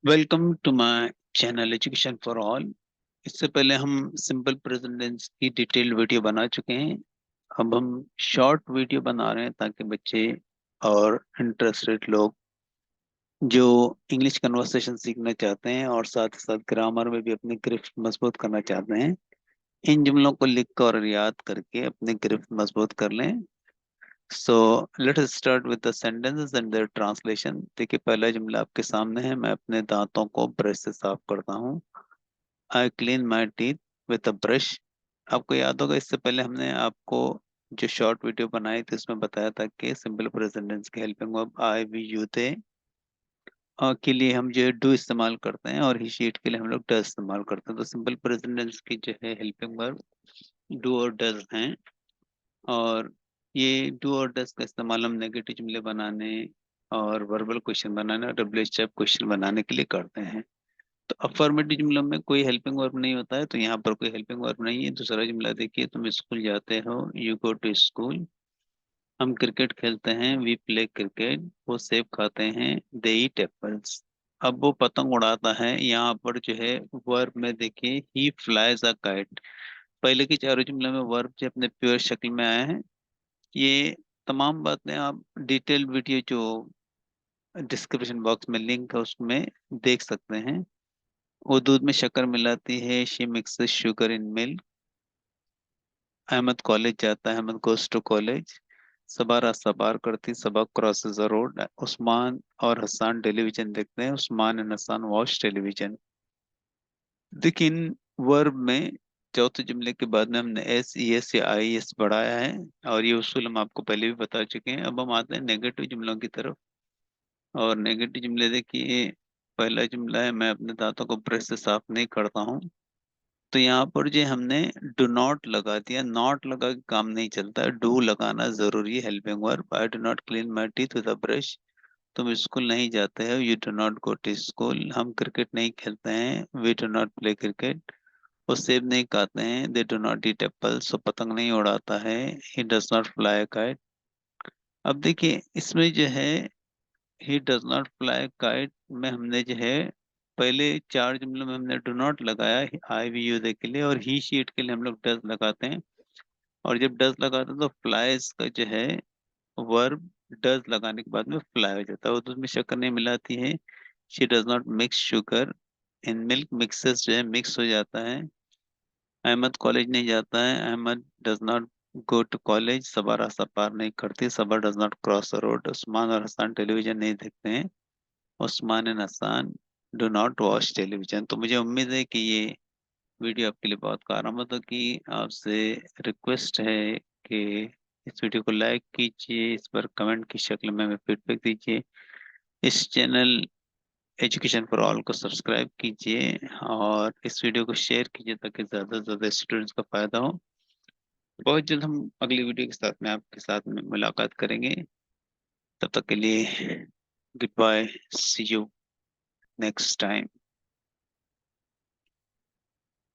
Welcome to my channel education for all. इससे पहले हम सिंपल प्रेजेंट टेंस की डिटेल्ड वीडियो बना चुके हैं। अब हम शॉर्ट वीडियो बना रहे हैं ताकि बच्चे और इंटरेस्टेड लोग जो इंग्लिश कन्वर्सेशन सीखना चाहते हैं और साथ ही साथ ग्रामर में भी अपनी गिरफ्त मजबूत करना चाहते हैं, इन जुमलों को लिख कर और याद करके अपनी गिरफ्त मजबूत कर लें। So let us start with the sentences and their translation. देखिए, पहला जुमला आपके सामने है। मैं अपने दांतों को ब्रश से साफ करता हूँ। I clean my teeth with a brush. आपको याद होगा, इससे पहले हमने आपको जो शॉर्ट वीडियो बनाई थी उसमें बताया था कि सिंपल प्रेजेंट टेंस के helping verb I we you they के लिए हम जो है डू इस्तेमाल करते हैं और ही शीट के लिए हम लोग डज इस्तेमाल करते हैं। तो सिंपल प्रेजेंट टेंस की जो है हेल्पिंग वर्ब डू और डज हैं। और ये डू और डज का इस्तेमाल हम नेगेटिव जुमले बनाने और वर्बल क्वेश्चन बनाने और डब्ल्यू क्वेश्चन बनाने के लिए करते हैं। तो अफर्मेटिव जुमलों में कोई हेल्पिंग वर्ब नहीं होता है, तो यहाँ पर कोई हेल्पिंग वर्ब नहीं है। दूसरा जुमला देखिए, तुम स्कूल जाते हो, यू गो टू स्कूल। हम क्रिकेट खेलते हैं, वी प्ले क्रिकेट। वो सेब खाते हैं, दे ईट एप्पल्स। अब वो पतंग उड़ाता है। यहाँ पर जो है वर्ब में देखिए, ही फ्लाइज अ काइट। पहले के चारों जुमले में वर्ब जो अपने प्योर शक्ल में आए हैं। ये तमाम बातें आप डिटेल्ड वीडियो जो डिस्क्रिप्शन बॉक्स में लिंक है उसमें देख सकते हैं। वो दूध में शक्कर मिलाती है, she mixes sugar in milk. Ahmad college जाता है, Ahmad goes to college. Saba रास्ता पार करती, Saba crosses the road. Usman और हसन टेलीविजन देखते हैं, Usman and Hasan watch television. लेकिन वर्ब में चौथे जुमले के बाद में हमने एस ई एस या आई एस बढ़ाया है, और ये उसूल हम आपको पहले भी बता चुके हैं। अब हम आते हैं नेगेटिव जुमलों की तरफ। और नेगेटिव जुमले देखिए, पहला जुमला है, मैं अपने दांतों को ब्रश से साफ नहीं करता हूँ। तो यहाँ पर जो हमने डू नॉट लगा दिया, नॉट लगा के काम नहीं चलता है, डू लगाना जरूरी है। Helping verb, I do not clean my teeth with a brush. तुम स्कूल नहीं जाते हो, you do not go to school. हम क्रिकेट नहीं खेलते हैं, we do not play cricket. वो सेब नहीं खाते हैं, they do not eat apples. वो पतंग नहीं उड़ाता है, he does not fly kite. अब देखिए, इसमें जो है he does not fly kite में हमने जो है पहले चार जुमलों में हमने डू नॉट लगाया आई वी यू दे के लिए, और ही शीट के लिए हम लोग डज लगाते हैं। और जब डज लगाते हैं तो फ्लाइज का जो है वर्ब डज लगाने के बाद में फ्लाई हो जाता है। वो दूध में शक्कर नहीं मिलाती है, she does not mix sugar in milk. Mixes जो है मिक्स हो जाता है। अहमद कॉलेज नहीं जाता है, Ahmad does not go to college. Saba रास्ता पार नहीं करती, Saba does not cross the road. Usman और हसन टेलीविजन नहीं देखते हैं, Usman and Hasan do not watch television. तो मुझे उम्मीद है कि ये वीडियो आपके लिए बहुत कारआमद होगी। आपसे रिक्वेस्ट है कि इस वीडियो को लाइक कीजिए, इस पर कमेंट की शक्ल में हमें फीडबैक दीजिए। इस चैनल एजुकेशन फॉर ऑल को सब्सक्राइब कीजिए और इस वीडियो को शेयर कीजिए ताकि ज़्यादा से ज़्यादा स्टूडेंट्स का फायदा हो। बहुत जल्द हम अगली वीडियो के साथ में आपके साथ में मुलाकात करेंगे। तब तक के लिए good bye, see you next time.